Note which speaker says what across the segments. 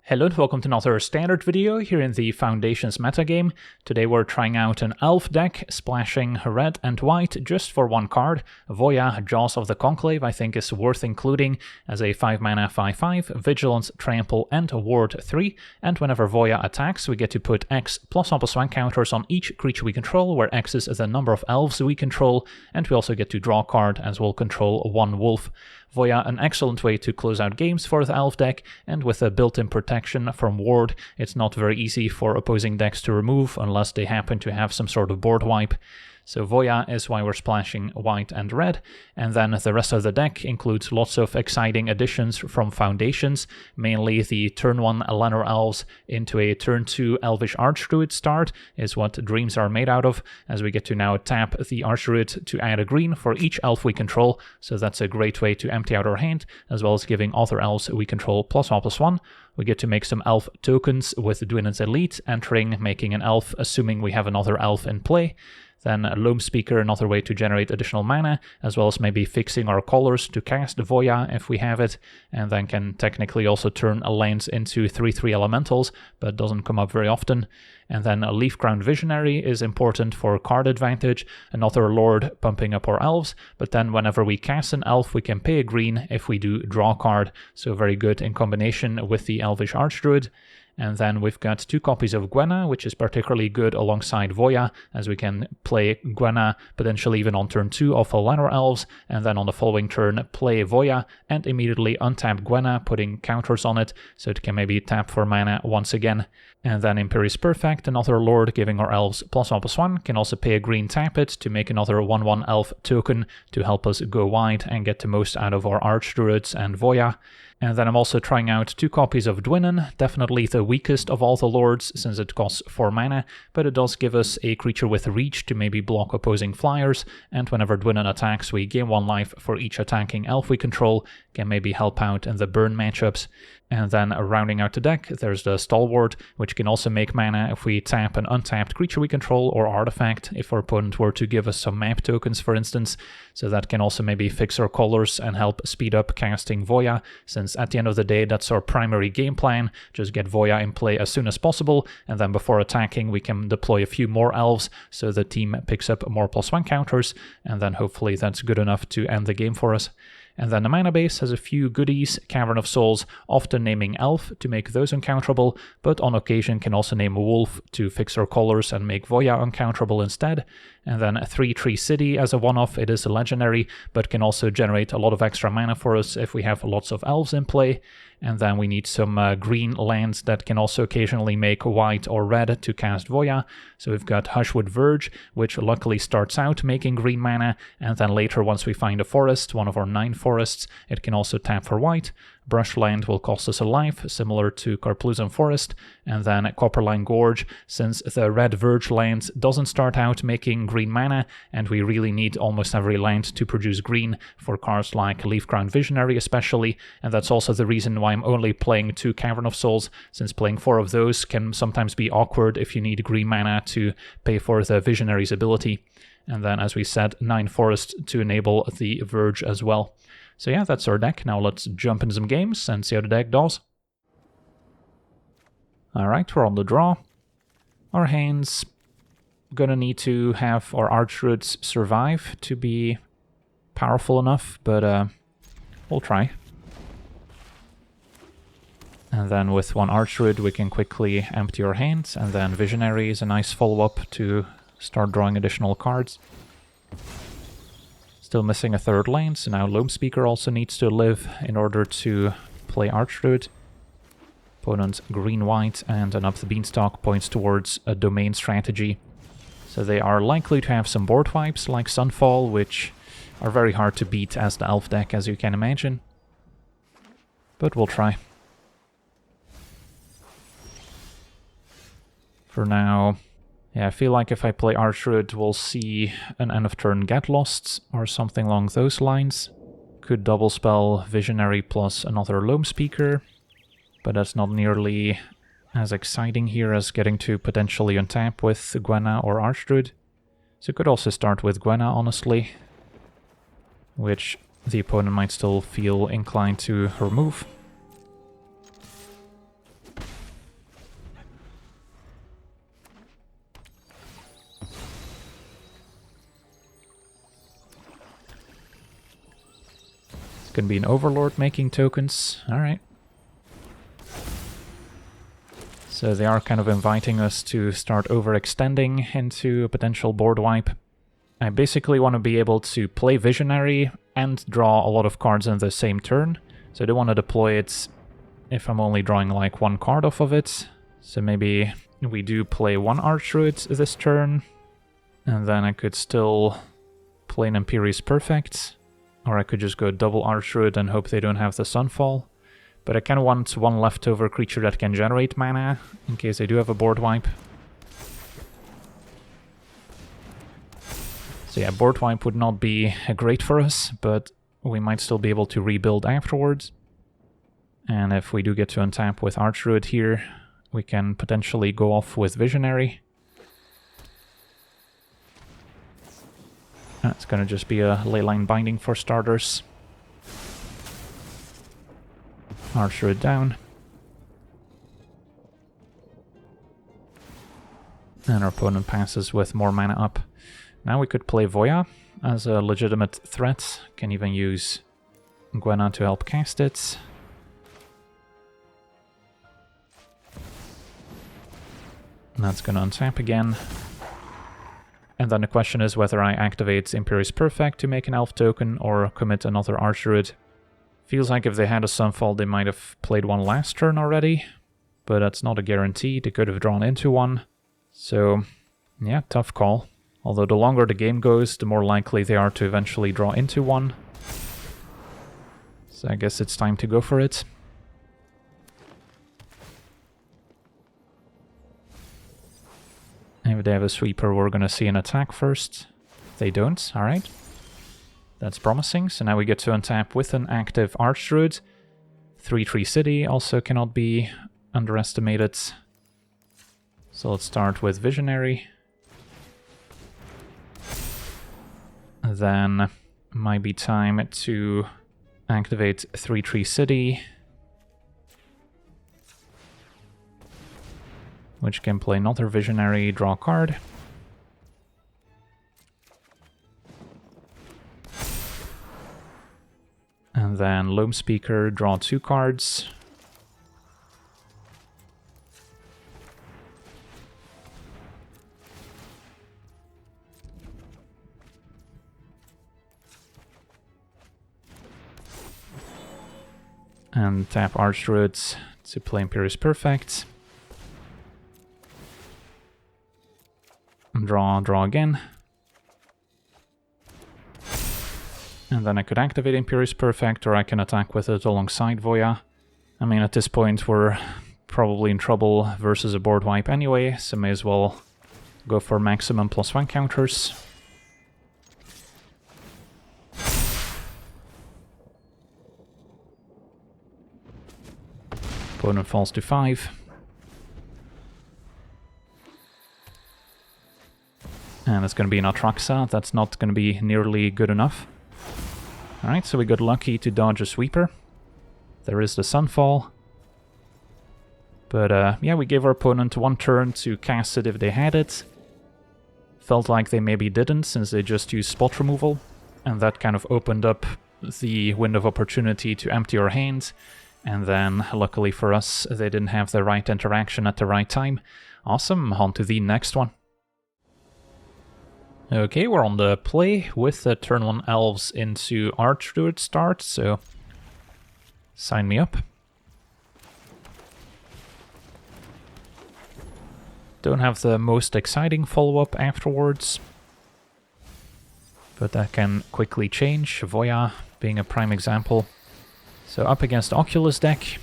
Speaker 1: Hello and welcome to another standard video here in the Foundations metagame. Today we're trying out an Elf deck, splashing red and white just for one card. Voya, Jaws of the Conclave, I think is worth including as a 5-mana 5/5, Vigilance, Trample, and Ward 3. And whenever Voya attacks, we get to put X plus +1 counters on each creature we control, where X is the number of elves we control, and we also get to draw a card as we'll control one wolf. Voya, an excellent way to close out games for the Elf deck, and with a built-in protection from Ward, it's not very easy for opposing decks to remove unless they happen to have some sort of board wipe. So Voya is why we're splashing white and red, and then the rest of the deck includes lots of exciting additions from Foundations, mainly the turn 1 Lenor Elves into a turn 2 Elvish Archdruid start is what Dreams are made out of, as we get to now tap the Archdruid to add a green for each elf we control, so that's a great way to empty out our hand, as well as giving other elves we control +1/+1. We get to make some elf tokens with Dwinen's Elite, entering, making an elf, assuming we have another elf in play. Then Loam Speaker, another way to generate additional mana, as well as maybe fixing our colors to cast Voya if we have it, and then can technically also turn lands into 3/3 elementals, but doesn't come up very often. And then a Leafcrown Visionary is important for card advantage, another Lord pumping up our elves, but then whenever we cast an elf we can pay a green if we do draw a card, so very good in combination with the Elvish Archdruid. And then we've got 2 copies of Gwenna, which is particularly good alongside Voya, as we can play Gwenna potentially even on turn 2 of the Lenor Elves, and then on the following turn play Voya and immediately untap Gwenna, putting counters on it, so it can maybe tap for mana once again. And then Imperious Perfect, another Lord giving our elves +1/+1, can also pay a green, tap it to make another 1/1 elf token to help us go wide and get the most out of our Archdruids and Voya. And then I'm also trying out 2 copies of Dwinnen, definitely the weakest of all the lords since it costs 4 mana, but it does give us a creature with reach to maybe block opposing flyers, and whenever Dwinnen attacks we gain 1 life for each attacking elf we control, can maybe help out in the burn matchups. And then rounding out the deck, there's the Stalwart, which can also make mana if we tap an untapped creature we control or artifact, if our opponent were to give us some map tokens for instance, so that can also maybe fix our colors and help speed up casting Voya, since at the end of the day that's our primary game plan, just get Voya in play as soon as possible, and then before attacking we can deploy a few more elves so the team picks up more +1 counters, and then hopefully that's good enough to end the game for us. And then the mana base has a few goodies, Cavern of Souls, often naming Elf to make those uncounterable, but on occasion can also name Wolf to fix our colors and make Voya uncounterable instead. And then a 3/3 City as a one-off, it is a legendary, but can also generate a lot of extra mana for us if we have lots of elves in play. And then we need some green lands that can also occasionally make white or red to cast Voya. So we've got Hushwood Verge, which luckily starts out making green mana, and then later once we find a forest, one of our 9 forests, it can also tap for white. Brushland will cost us a life, similar to Carplusan Forest, and then Copperline Gorge, since the red Verge land doesn't start out making green mana, and we really need almost every land to produce green for cards like Leafcrown Visionary especially, and that's also the reason why I'm only playing 2 Cavern of Souls, since playing 4 of those can sometimes be awkward if you need green mana to pay for the Visionary's ability. And then, as we said, 9 forests to enable the Verge as well. So yeah, that's our deck. Now let's jump into some games and see how the deck does. Alright, we're on the draw. Our hands gonna need to have our Archdruids survive to be powerful enough, but we'll try. And then with 1 Archdruid we can quickly empty our hands, and then Visionary is a nice follow-up to start drawing additional cards. Still missing a 3rd lane, so now Loam Speaker also needs to live in order to play Archdruid. Opponent green-white and an Up the Beanstalk points towards a domain strategy. So they are likely to have some board wipes like Sunfall, which are very hard to beat as the Elf deck, as you can imagine. But we'll try. For now, yeah, I feel like if I play Archdruid, we'll see an end of turn Get Lost or something along those lines. Could double spell Visionary plus another Loam Speaker, but that's not nearly as exciting here as getting to potentially untap with Gwenna or Archdruid. So could also start with Gwenna, honestly, which the opponent might still feel inclined to remove. can be an Overlord making tokens. Alright. So they are kind of inviting us to start overextending into a potential board wipe. I basically want to be able to play Visionary and draw a lot of cards in the same turn. So I don't want to deploy it if I'm only drawing like one card off of it. So maybe we do play one Archdruid this turn, and then I could still play an Imperious Perfect. Or I could just go double Archdruid and hope they don't have the Sunfall. But I kind of want one leftover creature that can generate mana, in case they do have a board wipe. So yeah, board wipe would not be great for us, but we might still be able to rebuild afterwards. And if we do get to untap with Archdruid here, we can potentially go off with Visionary. It's gonna just be a Leyline Binding for starters. Archdruid down. And our opponent passes with more mana up. Now we could play Voya as a legitimate threat. Can even use Gwenna to help cast it. That's gonna untap again. And then the question is whether I activate Imperious Perfect to make an elf token or commit another Archdruid. Feels like if they had a Sunfall they might have played one last turn already, but that's not a guarantee. They could have drawn into one. So yeah, tough call. Although the longer the game goes, the more likely they are to eventually draw into one. So I guess it's time to go for it. If they have a sweeper, we're gonna see an attack first. They don't, alright. That's promising. So now we get to untap with an active Archdruid. 3/3 City also cannot be underestimated. So let's start with Visionary. Then might be time to activate 3/3 City, which can play another Visionary, draw a card. And then Loam Speaker, draw 2 cards. And tap Archdruid to play Imperious Perfect. Draw again. And then I could activate Imperious Perfect, or I can attack with it alongside Voya. I mean, at this point we're probably in trouble versus a board wipe anyway, so may as well go for maximum +1 counters. Opponent falls to 5. And it's going to be an Atraxa. That's not going to be nearly good enough. Alright, so we got lucky to dodge a sweeper. There is the Sunfall. But yeah, we gave our opponent 1 turn to cast it if they had it. Felt like they maybe didn't, since they just used spot removal. And that kind of opened up the window of opportunity to empty our hand. And then, luckily for us, they didn't have the right interaction at the right time. Awesome, on to the next one. Okay, we're on the play with the turn 1 elves into Archdruid start, so sign me up. Don't have the most exciting follow-up afterwards, but that can quickly change, Voya being a prime example. So up against Oculus deck.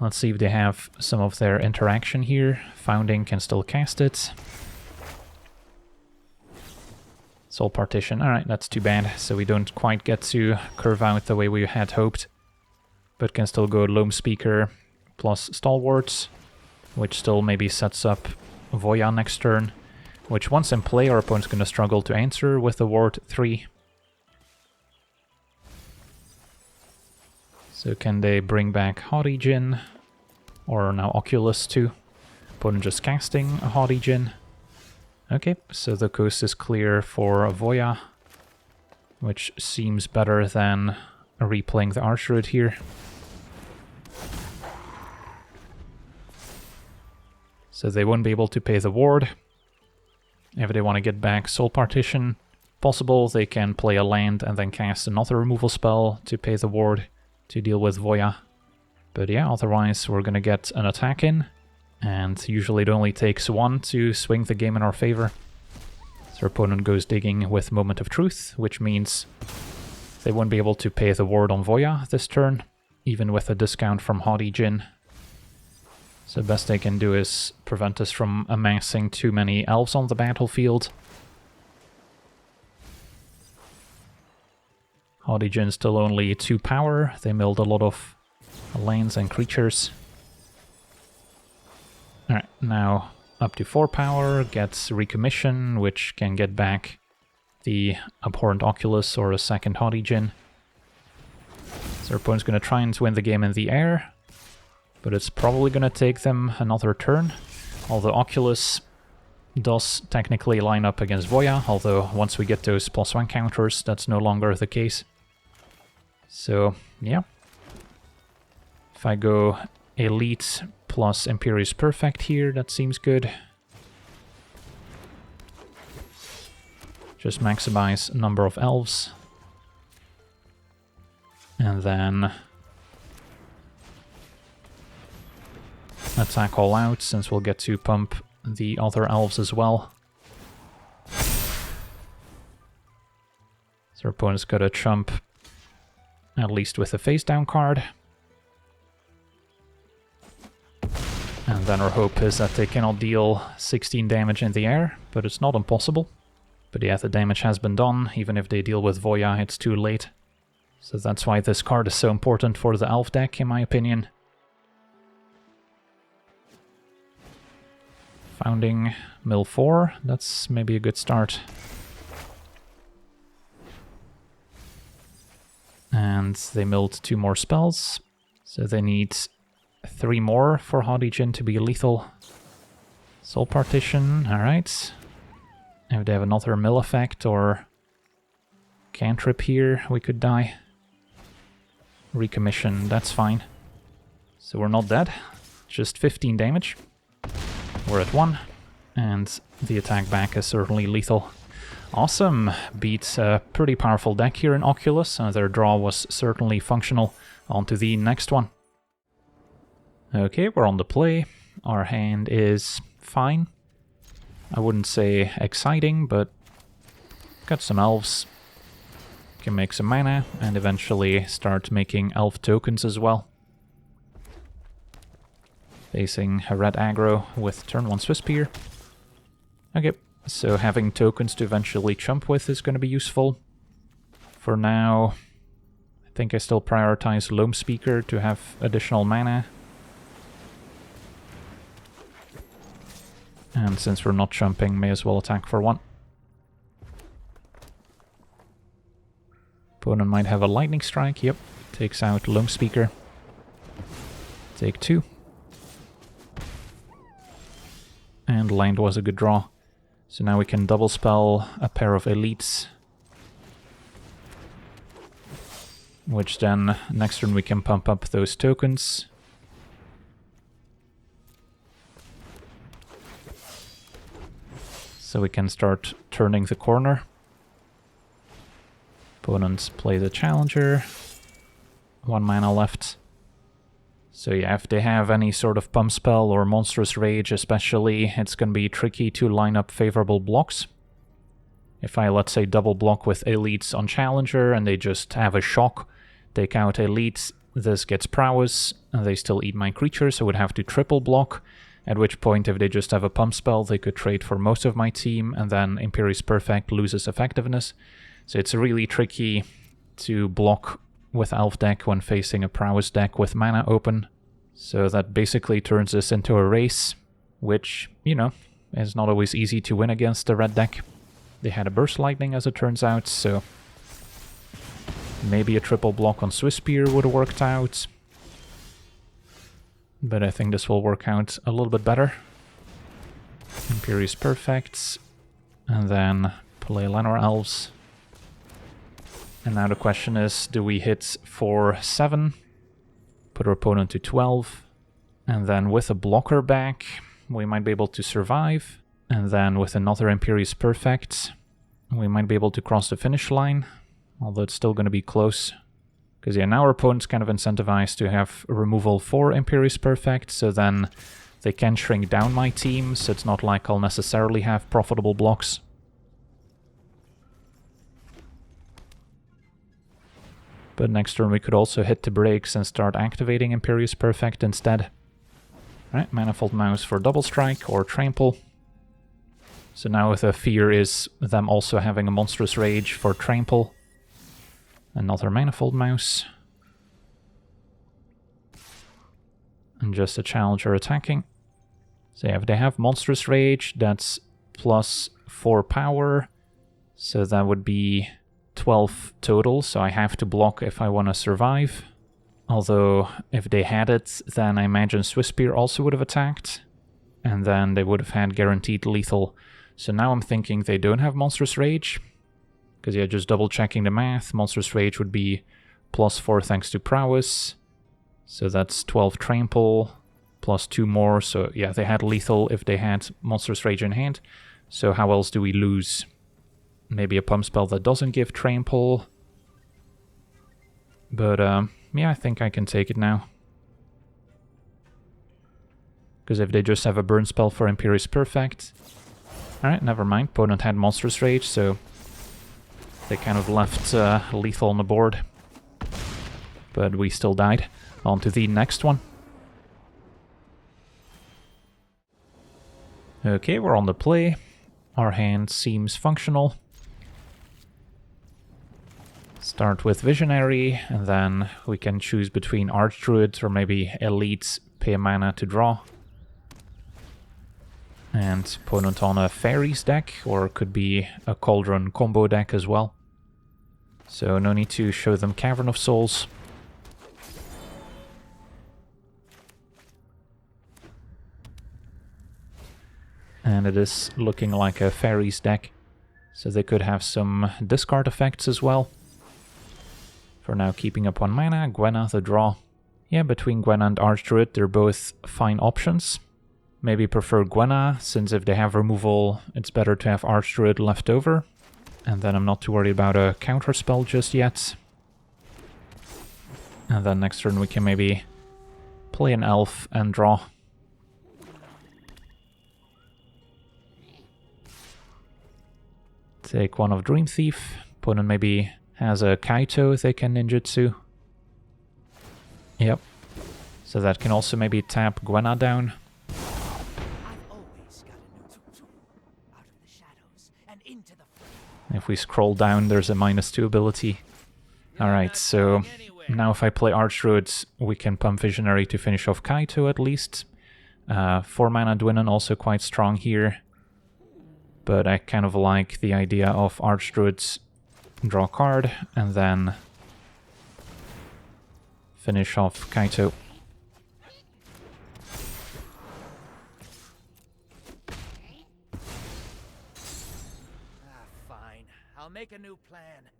Speaker 1: Let's see if they have some of their interaction here. Founding can still cast it. Soul Partition, alright, that's too bad. So we don't quite get to curve out the way we had hoped. But can still go Loam Speaker plus Stalwarts, which still maybe sets up Voya next turn. Which once in play, our opponent's going to struggle to answer with the Ward 3. So can they bring back Haughty Djinn? Or now Oculus too? Opponent just casting a Haughty Djinn. Okay, so the coast is clear for Voya, which seems better than replaying the Arch route here. So they won't be able to pay the ward. If they want to get back Soul Partition, possible they can play a land and then cast another removal spell to pay the ward to deal with Voya. But yeah, otherwise we're gonna get an attack in, and usually it only takes one to swing the game in our favor. So our opponent goes digging with Moment of Truth, which means they won't be able to pay the ward on Voya this turn, even with a discount from Haughty Djinn. So the best they can do is prevent us from amassing too many elves on the battlefield. Haughty Djinn still only 2 power, they milled a lot of lands and creatures. Alright, now up to 4 power, gets Recommission, which can get back the Abhorrent Oculus or a second Haughty Djinn. So our opponent's going to try and win the game in the air, but it's probably going to take them another turn, although Oculus does technically line up against Voya, although once we get those +1 counters, that's no longer the case. So, yeah. If I go Elite plus Imperious Perfect here, that seems good. Just maximize number of elves. And then attack all out, since we'll get to pump the other elves as well. So our opponent's got to chump at least with a face down card. And then our hope is that they cannot deal 16 damage in the air, but it's not impossible. But yeah, the damage has been done. Even if they deal with Voya, it's too late. So that's why this card is so important for the elf deck, in my opinion. Founding mill 4, that's maybe a good start. And they milled 2 more spells, so they need 3 more for Haughty Djinn to be lethal. Soul Partition, alright. If they have another mill effect or cantrip here, we could die. Recommission, that's fine. So we're not dead, just 15 damage. We're at 1, and the attack back is certainly lethal. Awesome! Beats a pretty powerful deck here in Oculus, and their draw was certainly functional. On to the next one. Okay, we're on the play. Our hand is fine. I wouldn't say exciting, but got some elves. Can make some mana, and eventually start making elf tokens as well. Facing a red aggro with turn 1 Swiftspear. Okay, so having tokens to eventually chump with is going to be useful. For now, I think I still prioritize Loam Speaker to have additional mana. And since we're not chumping, may as well attack for 1. Opponent might have a Lightning Strike, yep. Takes out Loam Speaker. Take 2. And land was a good draw. So now we can double spell a pair of elites. Which then, next turn we can pump up those tokens. So we can start turning the corner. Opponents play the Challenger. 1 mana left. So yeah, if they have any sort of pump spell or monstrous rage especially, it's going to be tricky to line up favorable blocks. If I, let's say, double block with elites on Challenger and they just have a shock, take out elites, this gets prowess, and they still eat my creatures, so I would have to triple block, at which point if they just have a pump spell they could trade for most of my team, and then Imperious Perfect loses effectiveness. So it's really tricky to block with Elf deck when facing a Prowess deck with mana open. So that basically turns this into a race, which, you know, is not always easy to win against the red deck. They had a Burst Lightning as it turns out, so maybe a triple block on Swiftspear would have worked out. But I think this will work out a little bit better. Imperious Perfects, and then play Llanowar Elves. And now the question is, do we hit for 7, put our opponent to 12, and then with a blocker back, we might be able to survive, and then with another Imperious Perfect, we might be able to cross the finish line, although it's still going to be close. Because yeah, now our opponent's kind of incentivized to have removal for Imperious Perfect, so then they can shrink down my team, so it's not like I'll necessarily have profitable blocks. But next turn we could also hit the brakes and start activating Imperious Perfect instead. Alright, Manifold Mouse for double strike or trample. So now the fear is them also having a Monstrous Rage for trample. Another Manifold Mouse. And just a challenger attacking. So yeah, if they have Monstrous Rage, that's plus 4 power. So that would be 12 total, so I have to block if I want to survive. Although, if they had it, then I imagine Swiss Spear also would have attacked. And then they would have had guaranteed lethal. So now I'm thinking they don't have Monstrous Rage. Because yeah, just double checking the math, Monstrous Rage would be plus 4 thanks to Prowess. So that's 12 trample, plus 2 more. So yeah, they had lethal if they had Monstrous Rage in hand. So how else do we lose? Maybe a pump spell that doesn't give trample. But yeah, I think I can take it now. Because if they just have a burn spell for Imperious Perfect... Alright, never mind. Opponent had Monstrous Rage, so they kind of left lethal on the board. But we still died. On to the next one. Okay, we're on the play. Our hand seems functional. Start with Visionary, and then we can choose between Archdruid or maybe Elite, pay a mana to draw. And opponent on a Fairies deck, or could be a Cauldron combo deck as well. So no need to show them Cavern of Souls. And it is looking like a Fairies deck, so they could have some discard effects as well. For now, keeping up 1 mana, Gwenna the draw. Yeah, between Gwenna and Archdruid, they're both fine options. Maybe prefer Gwenna, since if they have removal, it's better to have Archdruid left over. And then I'm not too worried about a counterspell just yet. And then next turn we can maybe play an Elf and draw. Take one of Dream Thief. Opponent maybe has a Kaito they can ninjutsu. Yep. So that can also maybe tap Gwenna down. If we scroll down, there's a -2 ability. Alright, so now if I play Archdruid, we can pump Visionary to finish off Kaito at least. 4 mana Dwinnen also quite strong here. But I kind of like the idea of Archdruid's draw a card and then finish off Kaito.
Speaker 2: Fine. I'll make a new plan.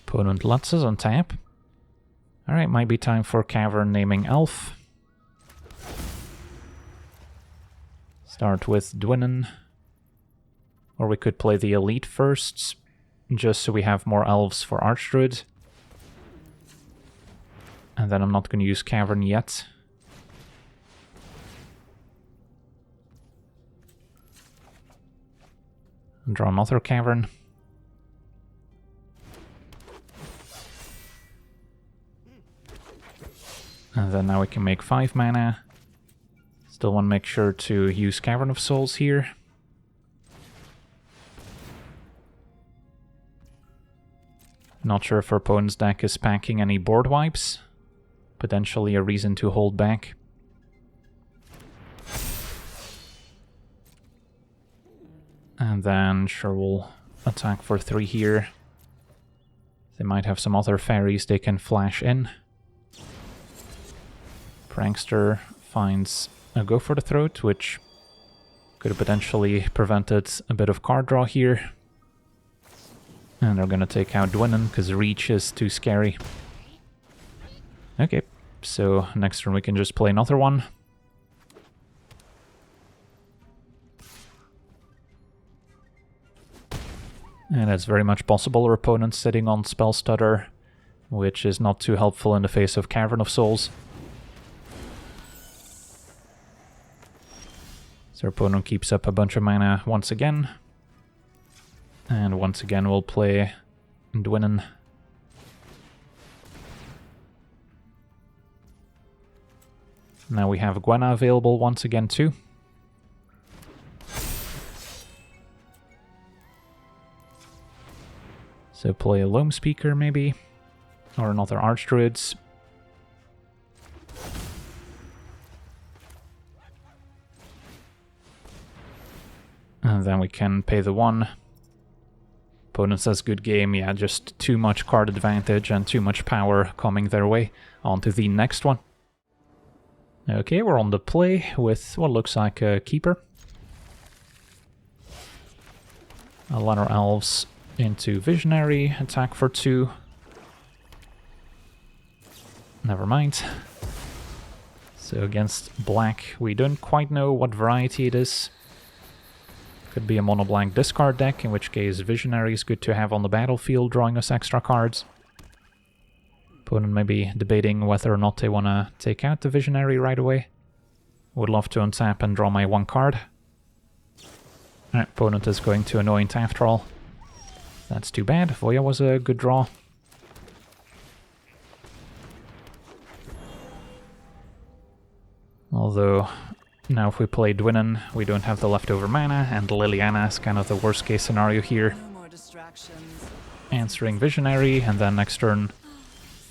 Speaker 1: Opponent lets us on tap. Alright, might be time for Cavern naming Elf. Start with Dwinnen. Or we could play the Elite first, just so we have more Elves for Archdruid. And then I'm not going to use Cavern yet. Draw another Cavern. And then now we can make 5 mana. Still want to make sure to use Cavern of Souls here. Not sure if our opponent's deck is packing any board wipes. Potentially a reason to hold back. And then, sure, we'll attack for 3 here. They might have some other fairies they can flash in. Prankster finds a Go for the Throat, which Could have potentially prevented a bit of card draw here. And they're gonna take out Dwynn because Reach is too scary. Okay, so next turn we can just play another one. And it's very much possible our opponent's sitting on Spell Stutter, which is not too helpful in the face of Cavern of Souls. So our opponent keeps up a bunch of mana once again. And once again we'll play Dwynn. Now we have Gwenna available once again too. So play a Loam Speaker maybe, or another Archdruids. And then we can pay the 1. Opponent says good game, yeah, just too much card advantage and too much power coming their way. On to the next one. Okay, we're on the play with what looks like a Keeper. A lot of Elves into Visionary, attack for 2. Never mind. So against black, we don't quite know what variety it is. Could be a mono-blank discard deck, in which case Visionary is good to have on the battlefield, drawing us extra cards. Opponent may be debating whether or not they want to take out the Visionary right away. Would love to untap and draw my 1 card. Opponent is going to Anoint after all. That's too bad. Voya was a good draw. Although, now if we play Dwynn, we don't have the leftover mana, and Liliana is kind of the worst case scenario here.
Speaker 3: No more distractions.
Speaker 1: Answering Visionary, and then next turn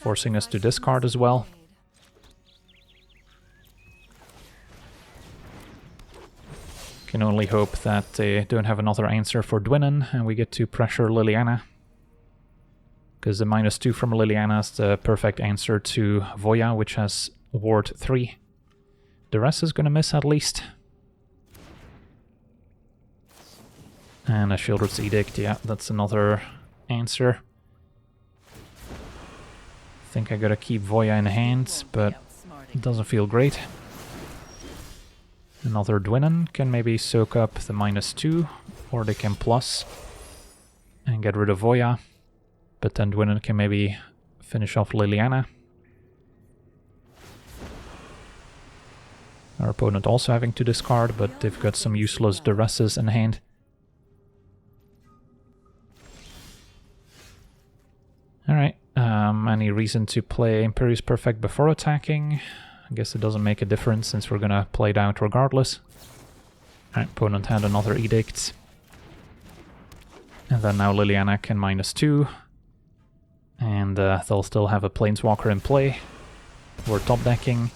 Speaker 1: forcing us to discard as well. Can only hope that they don't have another answer for Dwynn, and we get to pressure Liliana. Because the -2 from Liliana is the perfect answer to Voya, which has Ward 3. The rest is gonna miss at least. And a Sheoldred's Edict, yeah, that's another answer. I think I gotta keep Voya in hand, but it doesn't feel great. Another Dwynn can maybe soak up the -2, or they can plus and get rid of Voya. But then Dwynn can maybe finish off Liliana. Our opponent also having to discard, but they've got some useless Duresses in hand. Alright, any reason to play Imperious Perfect before attacking? I guess it doesn't make a difference since we're gonna play it out regardless. Alright, opponent had another Edict. And then now Liliana can -2. And they'll still have a Planeswalker in play. We're top decking.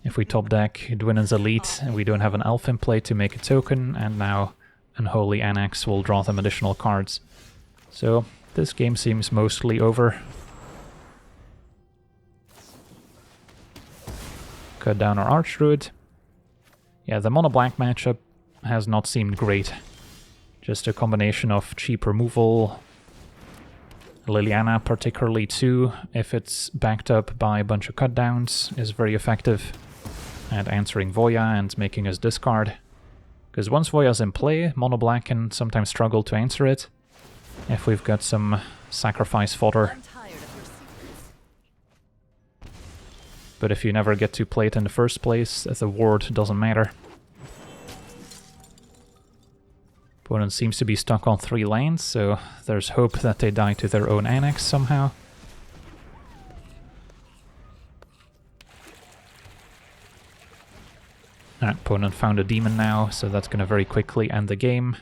Speaker 1: If we top deck Dwynn's Elite, and we don't have an Elf in play to make a token, and now Unholy Annex will draw them additional cards. So this game seems mostly over. Cut down our Archdruid. Yeah, the mono-black matchup has not seemed great. Just a combination of cheap removal. Liliana particularly too, if it's backed up by a bunch of cutdowns, is very effective at answering Voya and making us discard. Because once Voya's in play, mono-black can sometimes struggle to answer it if we've got some sacrifice fodder. But if you never get to play it in the first place, the ward doesn't matter. Opponent seems to be stuck on 3 lands, so there's hope that they die to their own Annex somehow. Alright, opponent found a demon now, so that's gonna very quickly end the game.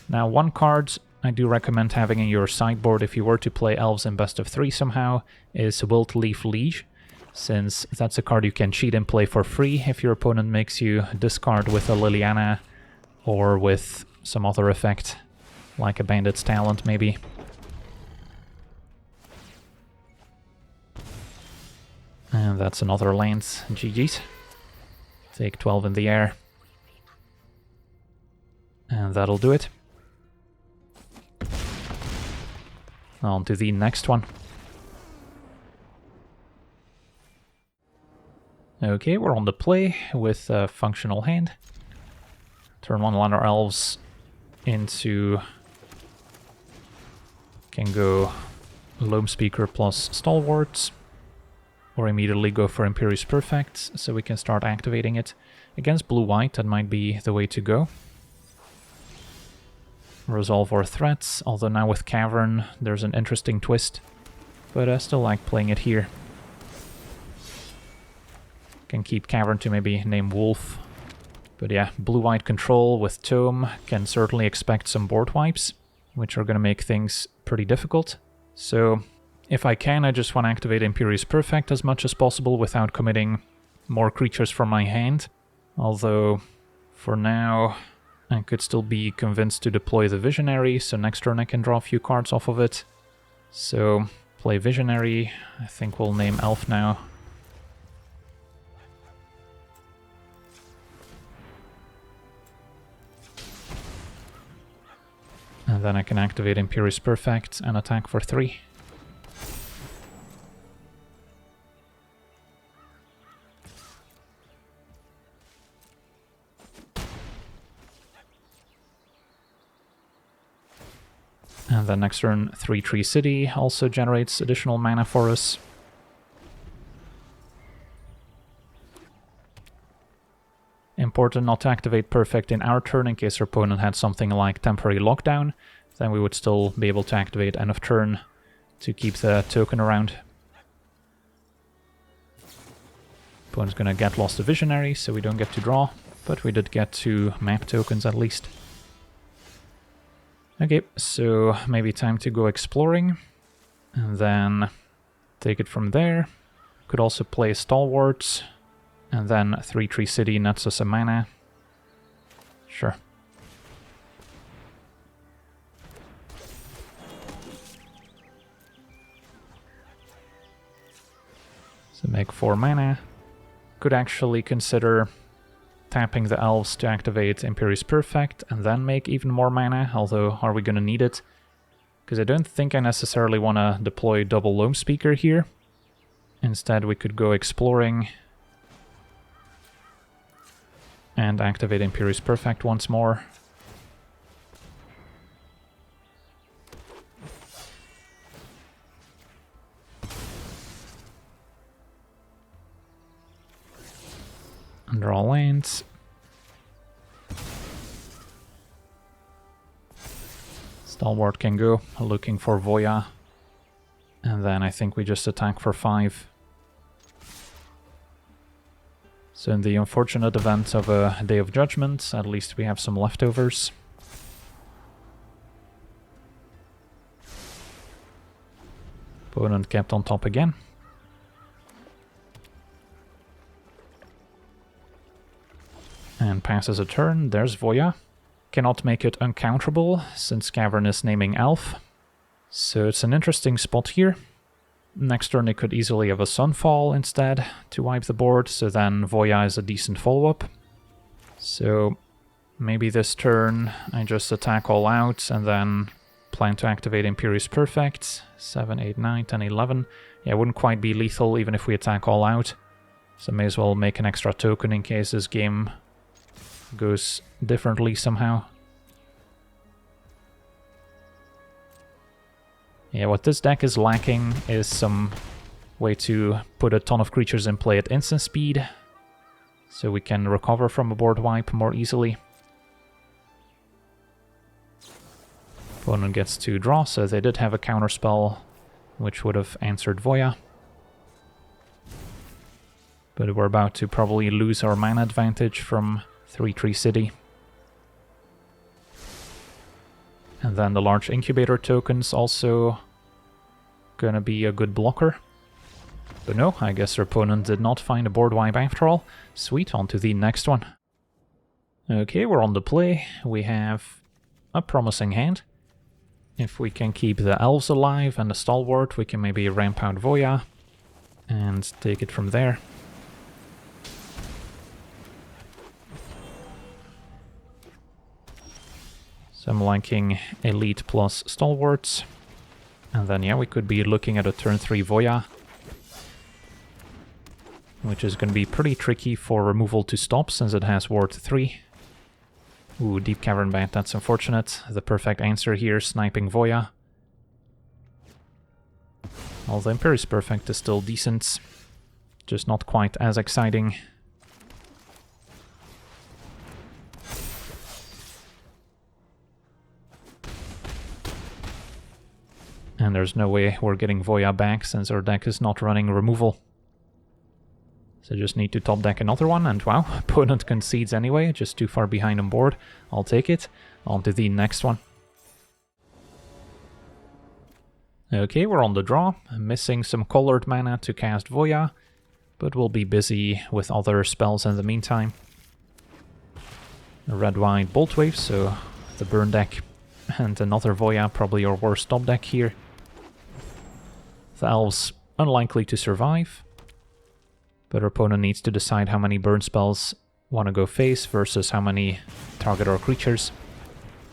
Speaker 1: Now, 1 card I do recommend having in your sideboard if you were to play Elves in best of 3 somehow is Wilt Leaf Liege, since that's a card you can cheat and play for free if your opponent makes you discard with a Liliana or with some other effect, like a Bandit's Talent maybe. And that's another land. GG's. Take 12 in the air. And that'll do it. On to the next one. Okay, we're on the play with a functional hand. Turn 1 land our elves into... Can go Loam Speaker plus Stalwarts. Or immediately go for Imperious Perfect, so we can start activating it. Against blue-white, that might be the way to go. Resolve our threats, although now with Cavern there's an interesting twist. But I still like playing it here. Can keep Cavern to maybe name Wolf. But yeah, blue-white control with Tome can certainly expect some board wipes, which are going to make things pretty difficult. So if I can, I just want to activate Imperious Perfect as much as possible without committing more creatures from my hand. Although, for now, I could still be convinced to deploy the Visionary, so next turn I can draw a few cards off of it. So, play Visionary. I think we'll name Elf now. And then I can activate Imperious Perfect and attack for 3. And then next turn, 3/3 City also generates additional mana for us. Important not to activate Perfect in our turn in case our opponent had something like Temporary Lockdown. Then we would still be able to activate end of turn to keep the token around. Opponent's gonna get lost a Visionary, so we don't get to draw, but we did get 2 map tokens at least. Okay, so maybe time to go exploring, and then take it from there. Could also play Stalwarts, and then 3/3 City nets us a mana. Sure. So make 4 mana. Could actually consider tapping the elves to activate Imperious Perfect and then make even more mana, although are we going to need it? Because I don't think I necessarily want to deploy double Loam Speaker here. Instead we could go exploring and activate Imperious Perfect once more. Draw lands. Stalwart can go, looking for Voya. And then I think we just attack for 5. So in the unfortunate event of a Day of Judgment, at least we have some leftovers. Opponent kept on top again. And passes a turn, there's Voya. Cannot make it uncounterable, since Cavern is naming Elf. So it's an interesting spot here. Next turn it could easily have a Sunfall instead, to wipe the board, so then Voya is a decent follow-up. So maybe this turn I just attack all out, and then plan to activate Imperious Perfect. 7, 8, 9, 10, 11. Yeah, it wouldn't quite be lethal even if we attack all out. So may as well make an extra token in case this game goes differently somehow. Yeah, what this deck is lacking is some way to put a ton of creatures in play at instant speed, so we can recover from a board wipe more easily. Opponent gets to draw, so they did have a counterspell which would have answered Voya. But we're about to probably lose our mana advantage from 3/3 City. And then the large incubator token's also gonna be a good blocker. But no, I guess our opponent did not find a board wipe after all. Sweet, on to the next one. Okay, we're on the play. We have a promising hand. If we can keep the elves alive and the Stalwart, we can maybe ramp out Voya and take it from there. So I'm liking Elite plus Stalwarts. And then, yeah, we could be looking at a turn 3 Voya, which is going to be pretty tricky for removal to stop since it has Ward 3. Ooh, Deep Cavern Bat, that's unfortunate. The perfect answer here, sniping Voya. Although Imperious Perfect is still decent, just not quite as exciting. And there's no way we're getting Voya back since our deck is not running removal. So just need to top deck another one, and wow, opponent concedes anyway, just too far behind on board. I'll take it. On to the next one. Okay, we're on the draw. Missing some colored mana to cast Voya, but we'll be busy with other spells in the meantime. A red-white Bolt Wave, so the burn deck, and another Voya, probably your worst top deck here. The elves unlikely to survive, but our opponent needs to decide how many burn spells want to go face versus how many target our creatures.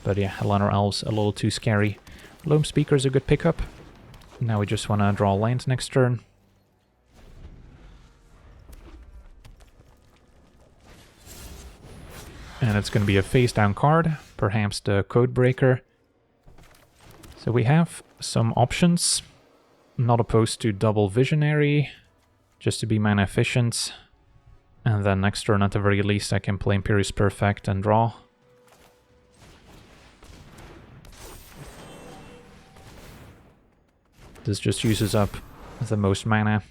Speaker 1: But yeah, Llanowar Elves a little too scary. Loam Speaker is a good pickup. Now we just want to draw land next turn. And it's going to be a face down card, perhaps the Codebreaker. So we have some options. Not opposed to double Visionary, just to be mana efficient. And then next turn at the very least I can play Imperious Perfect and draw. This just uses up the most mana.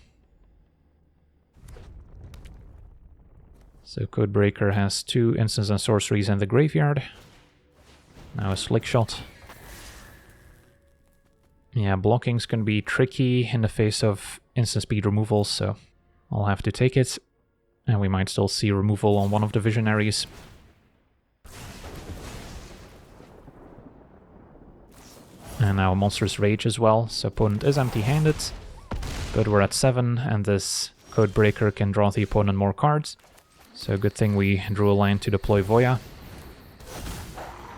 Speaker 1: So Codebreaker has 2 instants and sorceries in the graveyard. Now a Slick Shot. Yeah, blocking's gonna be tricky in the face of instant speed removal, so I'll have to take it. And we might still see removal on one of the Visionaries. And now Monstrous Rage as well, so opponent is empty-handed. But we're at 7, and this Codebreaker can draw the opponent more cards. So good thing we drew a land to deploy Voya.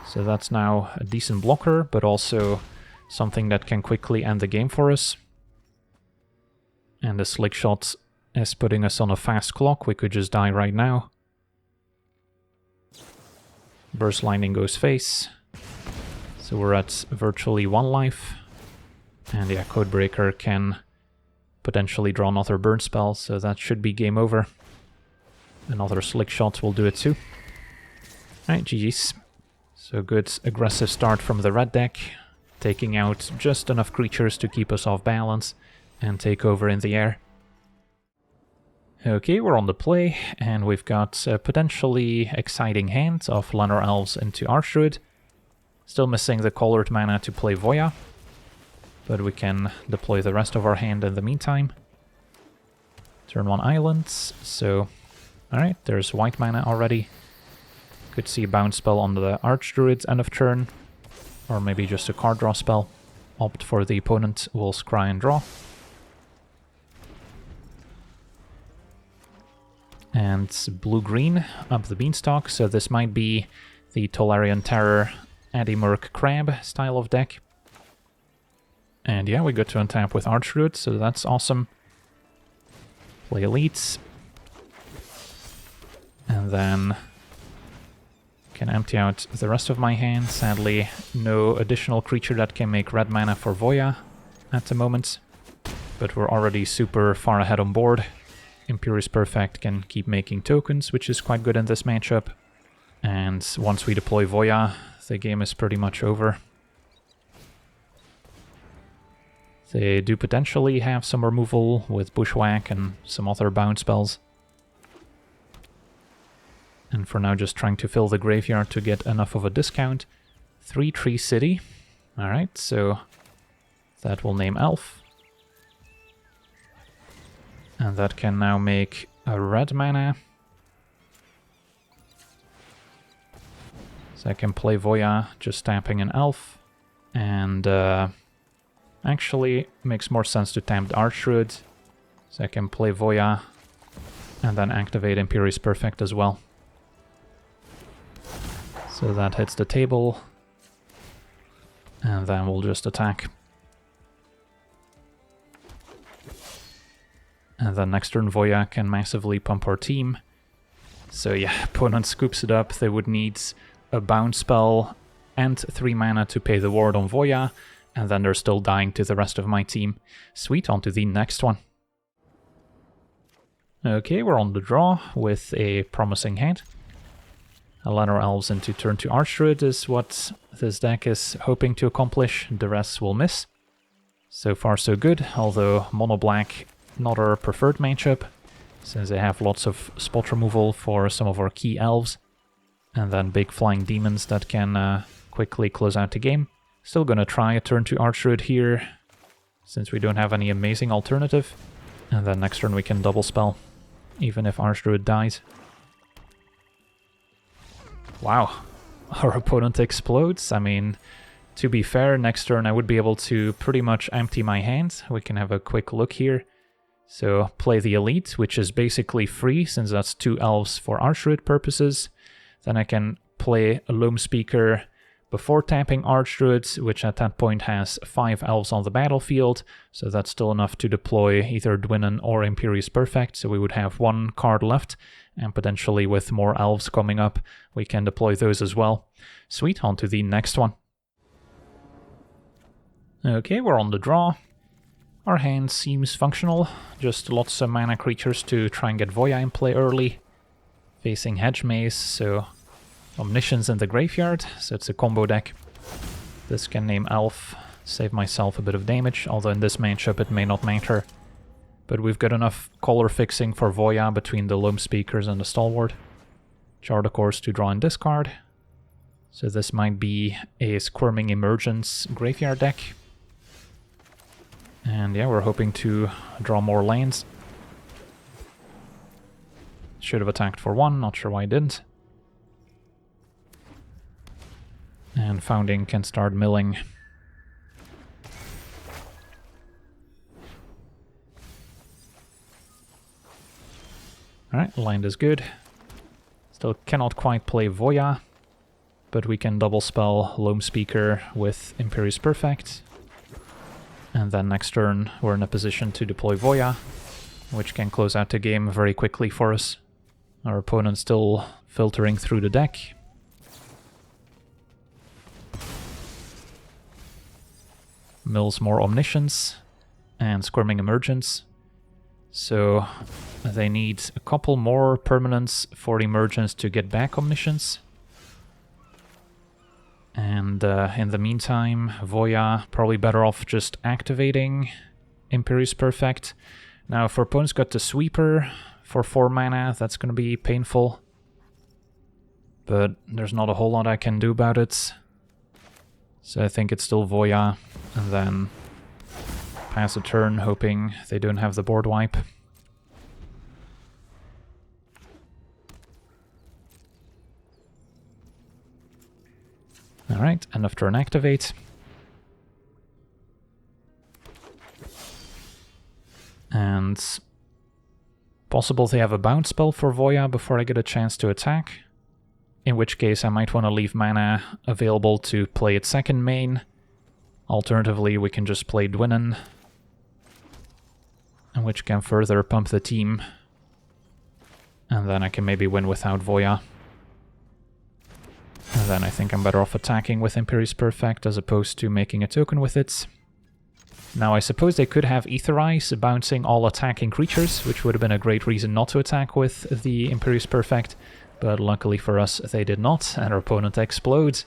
Speaker 1: So that's now a decent blocker, but also something that can quickly end the game for us. And the Slick Shot is putting us on a fast clock. We could just die right now. Burst Lightning goes face. So we're at virtually 1 life. And yeah, Codebreaker can potentially draw another burn spell, so that should be game over. Another Slick Shot will do it too. Alright, GG's. So good aggressive start from the red deck. Taking out just enough creatures to keep us off balance and take over in the air. Okay, we're on the play, and we've got a potentially exciting hand of Llanowar Elves into Archdruid. Still missing the colored mana to play Voya, but we can deploy the rest of our hand in the meantime. Turn 1 islands, so alright, there's white mana already. Could see a bounce spell on the Archdruid end of turn. Or maybe just a card draw spell. Opt for the opponent, we'll scry and draw. And blue-green up the beanstalk, so this might be the Tolarian Terror Adimurk Crab style of deck. And yeah, we got to untap with Archdruid, so that's awesome. Play Elites. And then can empty out the rest of my hand. Sadly, no additional creature that can make red mana for Voya at the moment. But we're already super far ahead on board. Imperious Perfect can keep making tokens, which is quite good in this matchup. And once we deploy Voya, the game is pretty much over. They do potentially have some removal with Bushwhack and some other bounce spells. And for now, just trying to fill the graveyard to get enough of a discount. 3 Tree City. Alright, so that will name Elf. And that can now make a red mana. So I can play Voya just tapping an Elf. And actually makes more sense to tap the Archdruid. So I can play Voya and then activate Imperious Perfect as well. So that hits the table. And then we'll just attack. And then next turn Voya can massively pump our team. So yeah, opponent scoops it up. They would need a bounce spell and 3 mana to pay the ward on Voya, and then they're still dying to the rest of my team. Sweet, on to the next one. Okay, we're on the draw with a promising hand. Lanner Elves into turn 2 Archdruid is what this deck is hoping to accomplish. The rest will miss. So far so good, although mono black not our preferred matchup, since they have lots of spot removal for some of our key elves, and then big flying demons that can quickly close out the game. Still gonna try a turn 2 Archdruid here, since we don't have any amazing alternative. And then next turn we can double spell, even if Archdruid dies. Wow, our opponent explodes. I mean, to be fair, next turn I would be able to pretty much empty my hand. We can have a quick look here. So play the Elite, which is basically free, since that's 2 elves for Archdruid purposes. Then I can play a Loam Speaker before tapping Archdruid, which at that point has 5 elves on the battlefield, so that's still enough to deploy either Dwynnen or Imperious Perfect, so we would have 1 card left, and potentially with more elves coming up, we can deploy those as well. Sweet, on to the next one. Okay, we're on the draw. Our hand seems functional, just lots of mana creatures to try and get Voya in play early. Facing Hedge Maze, so Omniscience in the graveyard, so it's a combo deck. This can name Elf, save myself a bit of damage, although in this matchup it may not matter. But we've got enough color fixing for Voya between the Loam Speakers and the Stalwart. Char the Course to draw and discard. So this might be a Squirming Emergence graveyard deck. And yeah, we're hoping to draw more lands. Should have attacked for 1, not sure why I didn't. And Founding can start milling. Alright, land is good. Still cannot quite play Voya, but we can double spell Loam Speaker with Imperious Perfect. And then next turn we're in a position to deploy Voya, which can close out the game very quickly for us. Our opponent's still filtering through the deck. Mills more Omniscience and Squirming Emergence. So they need a couple more permanents for Emergence to get back Omniscience. And in the meantime, Voya probably better off just activating Imperious Perfect. Now, if our opponent's got the Sweeper for 4 mana, that's going to be painful. But there's not a whole lot I can do about it. So I think it's still Voya, and then pass a turn, hoping they don't have the board wipe. Alright, end of turn activate. And possible they have a bounce spell for Voya before I get a chance to attack. In which case I might want to leave mana available to play its second main. Alternatively, we can just play Dwynnen, which can further pump the team. And then I can maybe win without Voya. And then I think I'm better off attacking with Imperious Perfect as opposed to making a token with it. Now I suppose they could have Ether Eyes bouncing all attacking creatures, which would have been a great reason not to attack with the Imperious Perfect, but luckily for us they did not, and our opponent explodes.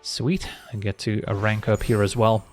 Speaker 1: Sweet, I get to rank up here as well.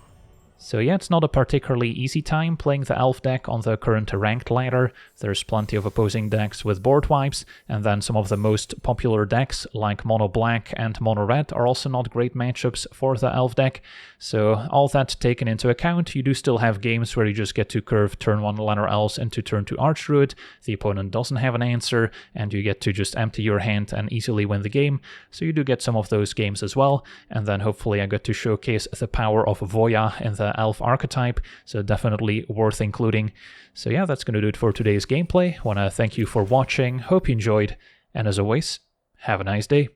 Speaker 1: So yeah, it's not a particularly easy time playing the Elf deck on the current ranked ladder. There's plenty of opposing decks with board wipes, and then some of the most popular decks like Mono Black and Mono Red are also not great matchups for the Elf deck. So all that taken into account, you do still have games where you just get to curve turn 1 Lanner Elves into turn 2 Archdruid, the opponent doesn't have an answer, and you get to just empty your hand and easily win the game. So you do get some of those games as well, and then hopefully I get to showcase the power of Voya in the Elf archetype, so definitely worth including. So yeah, that's going to do it for today's gameplay. Want to thank you for watching, hope you enjoyed, and as always, have a nice day.